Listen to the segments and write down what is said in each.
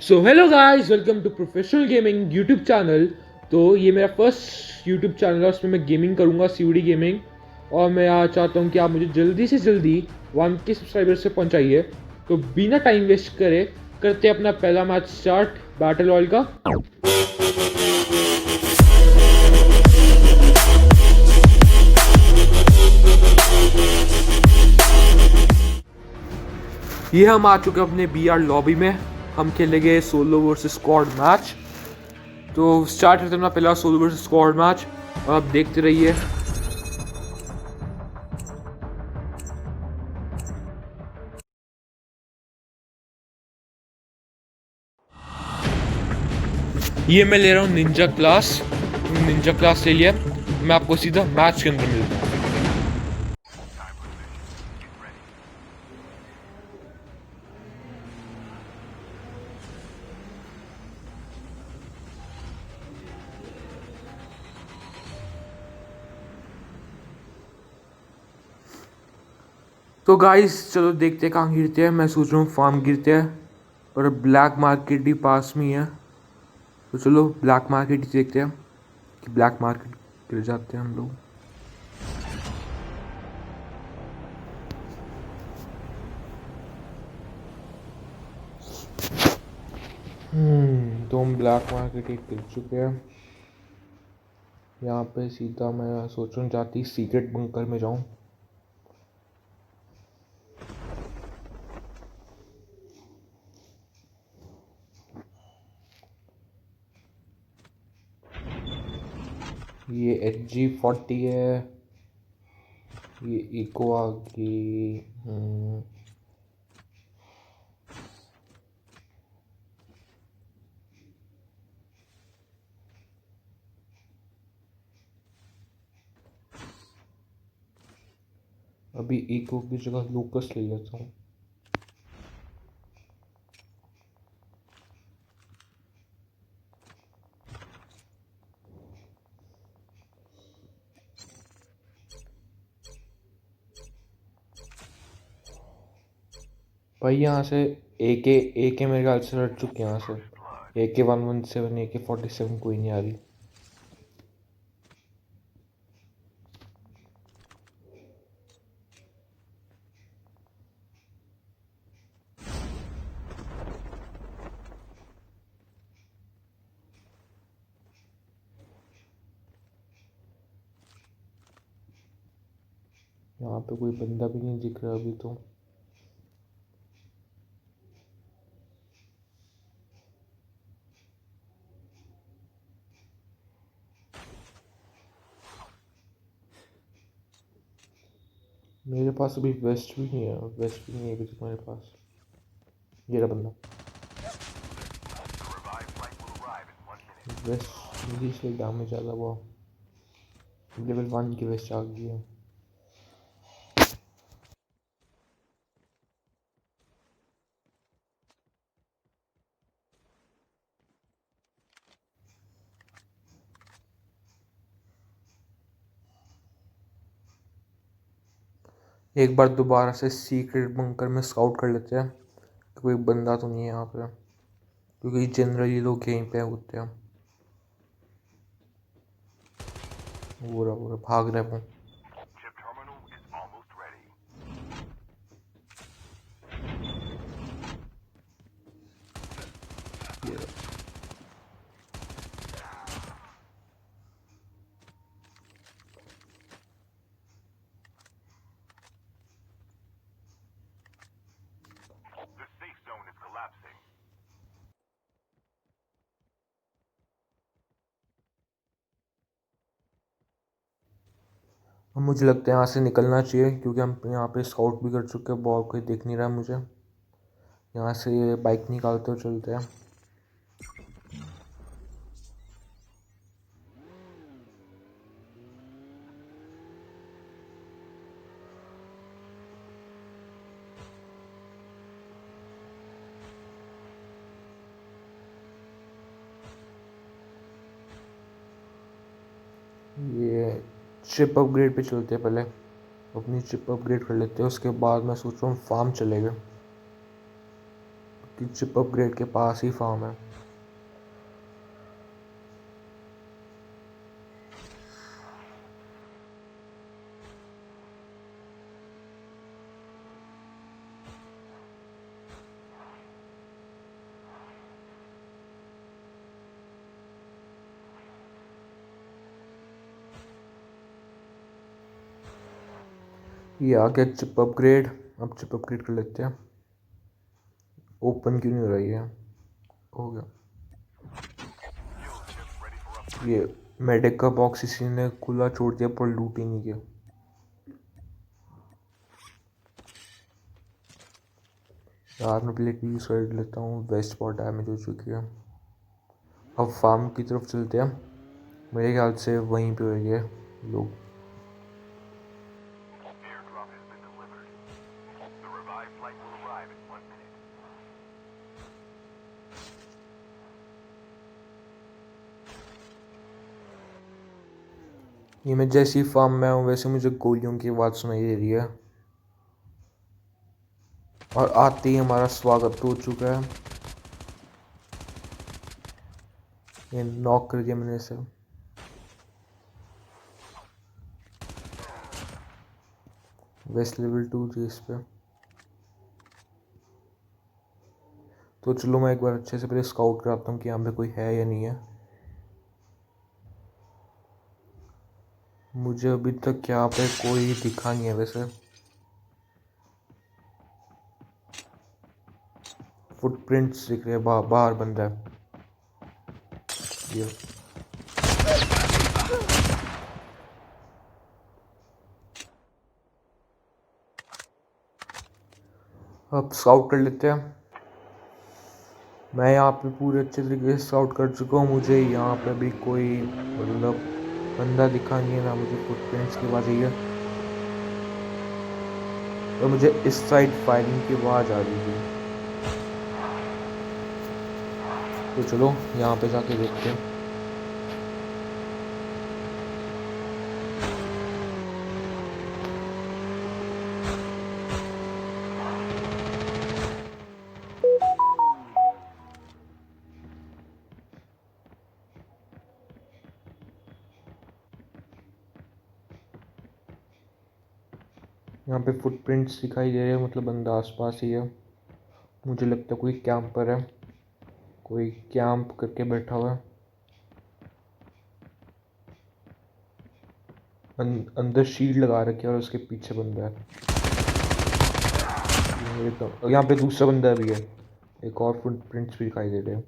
So hello guys, welcome to professional gaming YouTube channel. तो ये मेरा फर्स्ट यूट्यूब चैनल है, उसमें मैं गेमिंग करूँगा, सीवीडी गेमिंग। और मैं चाहता हूँ कि आप मुझे जल्दी से जल्दी 1K सब्सक्राइबर से पहुँचाइए। तो बिना टाइम वेस्ट करे करते अपना पहला मैच स्टार्ट बैटल रॉयल का। ये हम आ चुके हैं अपने BR लॉबी में। हम खेलेंगे सोलो वर्सेस स्क्वाड मैच। तो स्टार्ट करते हैं अपना पहला सोलो वर्सेस स्क्वाड मैच और आप देखते रहिए। ये मैं ले रहा हूँ निंजा क्लास ले लिया। मैं आपको सीधा मैच के अंदर मिलता हूँ। तो गाइस चलो देखते हैं कहाँ गिरते हैं। मैं सोच रहा हूँ फार्म गिरते हैं और ब्लैक मार्केट ही पास में ही है। तो चलो ब्लैक मार्केट ही देखते हैं कि ब्लैक मार्केट गिर जाते हैं हम लोग। तो हम ब्लैक मार्केट ही गिर चुके हैं। यहाँ पे सीधा मैं सोच रहा हूँ जाती सीक्रेट बंकर में जाऊँ। ये HG40 है, ये इको आ गई। अभी इको की जगह लूकस ले लेता हूँ। भाई यहाँ से AK मेरे ख्याल से हट चुके हैं। यहाँ से AK-117 AK-47 कोई नहीं आ रही। यहाँ पे कोई बंदा भी नहीं दिख रहा अभी तो। मेरे पास अभी वेस्ट भी नहीं है, अभी तक मेरे पास। ये रहा बंदा। वेस्ट मुझे इसलिए डैमेज ज़्यादा हुआ। लेवल 1 की वेस्ट आ गई है। एक बार दोबारा से सीक्रेट बंकर में स्काउट कर लेते हैं कि कोई बंदा तो नहीं है यहाँ पे, क्योंकि जनरली लोग यहीं पे होते हैं। वो रहा भाग रहे वो। ये रहा। अब मुझे लगता है यहाँ से निकलना चाहिए, क्योंकि हम यहाँ पे स्काउट भी कर चुके हैं। बहुत कोई देख नहीं रहा है मुझे। यहाँ से बाइक निकालते हुए चलते हैं। ये चिप अपग्रेड पे चलते हैं। पहले अपनी चिप अपग्रेड कर लेते हैं, उसके बाद मैं सोच रहा हूँ फार्म चलेगा। कि चिप अपग्रेड के पास ही फार्म है। ये आ गया चिप अपग्रेड। अब चिप अपग्रेड कर लेते हैं। ओपन क्यों नहीं हो रही है? हो गया। ये मेडिक का बॉक्स इसी ने खुला छोड़ दिया पर लूट ही नहीं किया। यार मैं प्लेट भी यूज़ कर लेता हूँ। वेस्ट बहुत डैमेज हो चुकी है। अब फार्म की तरफ चलते हैं। मेरे ख्याल से वहीं पे होंगे लोग। ये मैं जैसी फार्म में हूँ वैसे मुझे गोलियों की आवाज़ सुनाई दे रही है और आते ही हमारा स्वागत हो चुका है। ये नॉक कर दिया मैंने इसे। वेस्ट लेवल 2 थी इस पे। तो चलो मैं एक बार अच्छे से पहले स्काउट कराता हूँ कि यहाँ पे कोई है या नहीं है। मुझे अभी तक यहाँ पे कोई दिखा नहीं है वैसे। फुटप्रिंट्स दिख रहे हैं। बाहर बंदा है ये। अब स्काउट कर लेते हैं। मैं यहाँ पे पूरे अच्छे तरीके से स्काउट कर चुका हूँ। मुझे यहाँ पे भी कोई मतलब बंदा दिखा नहीं है, ना मुझे फुटप्रिंट्स की आवाज़ आई है। और मुझे इस साइड फायरिंग की आवाज़ आ रही थी। तो चलो यहाँ पे जाके देखते हैं। यहाँ पे फुटप्रिंट्स दिखाई दे रहे हैं, मतलब बंदा आसपास ही है। मुझे लगता है कोई कैंपर है, कोई कैंप करके बैठा हुआ है। अंदर शील्ड लगा रखी है और उसके पीछे बंदा है। तो यहाँ पे दूसरा बंदा भी है। एक और फुटप्रिंट्स भी दिखाई दे रहे हैं।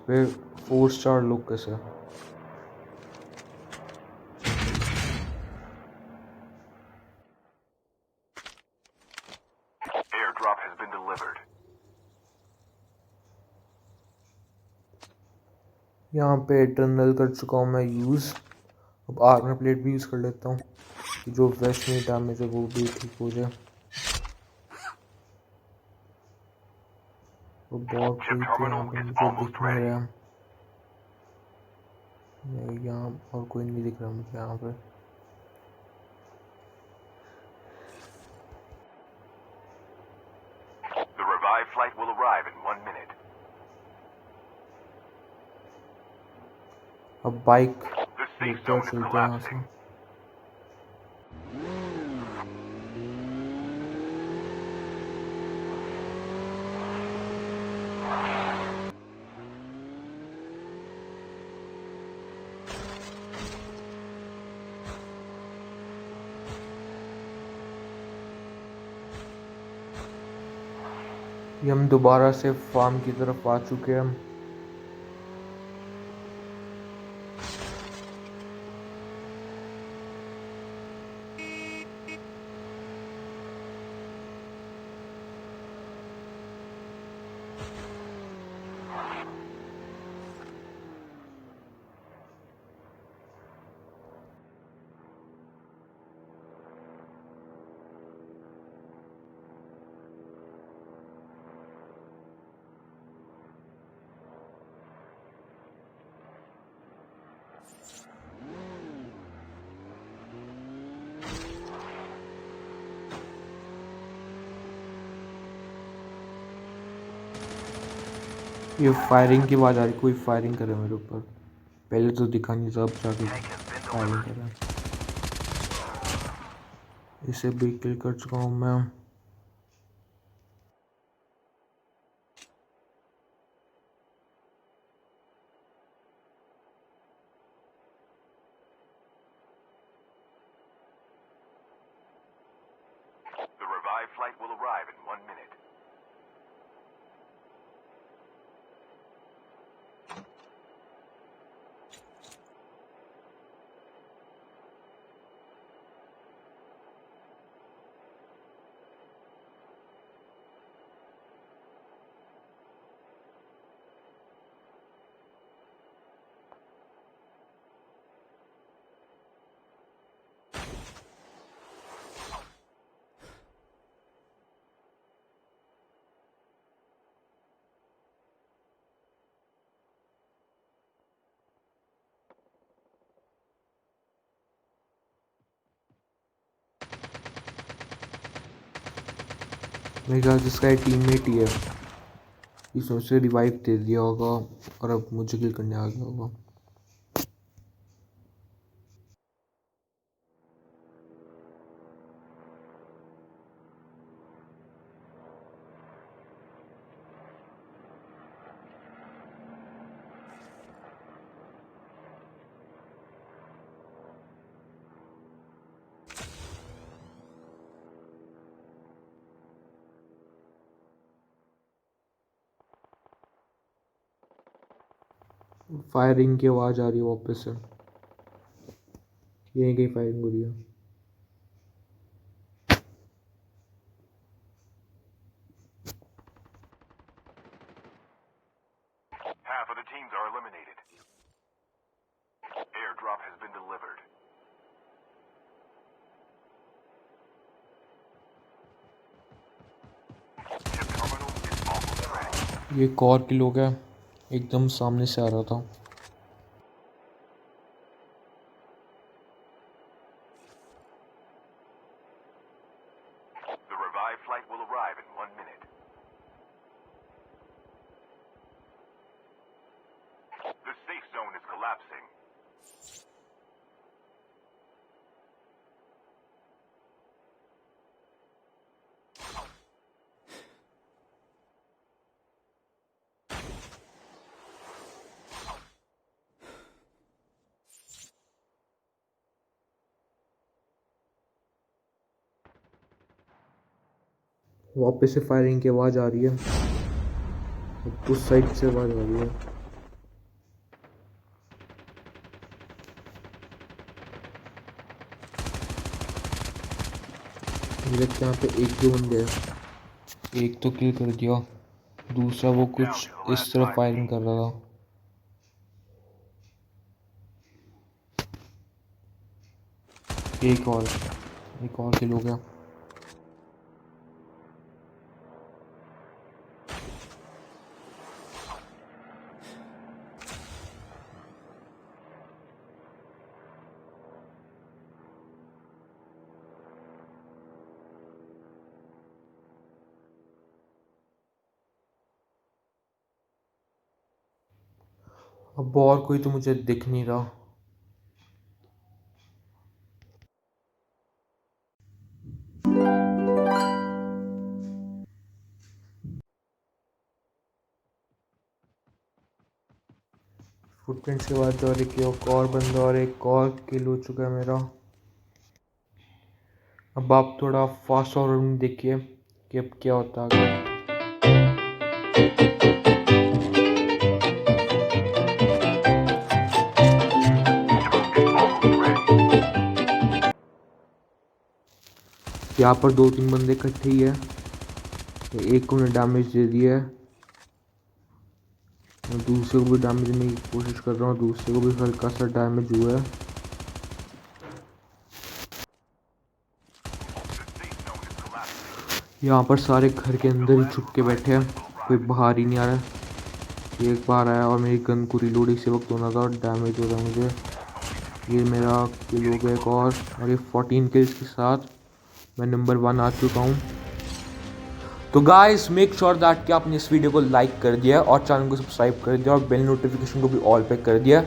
पे 4 स्टार लुक कैसे? Airdrop has been delivered. यहाँ पे टनल कर चुका हूँ मैं यूज़। अब आर्मर प्लेट भी यूज़ कर लेता हूँ कि जो वेस्ट में डैमेज है वो भी ठीक हो जाए। वो बहुत Chip कोई तो यहाँ terminal पे is मुझे दिख almost नहीं ready. रहा। नहीं, यहाँ और कोई नहीं दिख रहा मुझे यहाँ पे। The revived flight will arrive in 1 minute. अब बाइक The safe लेते हैं, zone is चलते हैं यहाँ से। collapsing. ये हम दोबारा से फार्म की तरफ आ चुके हैं। ये फायरिंग की आवाज़ आ रही, कोई फायरिंग कर रहा है मेरे ऊपर। पहले तो दिखा नहीं था, अब जाके फायरिंग कर रहा है। इसे भी किल कर चुका हूँ मैं। The revived flight will arrive in 1 minute. मेरे ख्याल से इसका टीममेट ही है, इसने उसे रिवाइव दे दिया होगा और अब मुझे किल करने आ गया होगा। फायरिंग की आवाज़ आ रही है वापस से, यहीं कहीं फायरिंग हो रही है। Half of the teams are eliminated. Airdrop has been delivered. Chip terminal is almost ready. ये एक और किल हो गया, एकदम सामने से आ रहा था। The revived flight will arrive in 1 minute. The safe zone is collapsing. वापस से फायरिंग की आवाज़ आ रही है, उस साइड से आवाज़ आ रही है। मुझे लगता है यहाँ पे एक दो बंदे हैं, एक तो किल कर दिया, दूसरा वो कुछ इस तरफ फायरिंग कर रहा था। एक और किल हो गया। अब और कोई तो मुझे दिख नहीं रहा। फुटप्रिंट्स के बाद और एक और बंदा और एक और किल हो चुका है मेरा। अब आप थोड़ा फास्ट फॉरवर्ड देखिए कि अब क्या होता है आगे। यहाँ पर 2-3 बंदे इकट्ठे ही है, तो एक को मैंने डैमेज दे दिया है, मैं दूसरे को भी डैमेज देने की कोशिश कर रहा हूँ, दूसरे को भी हल्का सा डैमेज हुआ है। यहाँ पर सारे घर के अंदर ही छुप के बैठे हैं, कोई बाहर ही नहीं आ रहा है। एक बार आया और मेरी गन को रिलोड इसी वक्त होना था और डैमेज हो रहा मुझे। ये मेरा किल हो गया एक और ये 14 किल्स के साथ मैं नंबर 1 आ चुका हूँ। तो गाइस मेक श्योर दैट कि आपने इस वीडियो को लाइक कर दिया और चैनल को सब्सक्राइब कर दिया और बेल नोटिफिकेशन को भी ऑल पे कर दिया,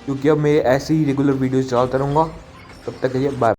क्योंकि अब मैं ऐसे ही रेगुलर वीडियोस डालता रहूँगा। तब तक के लिए बाय।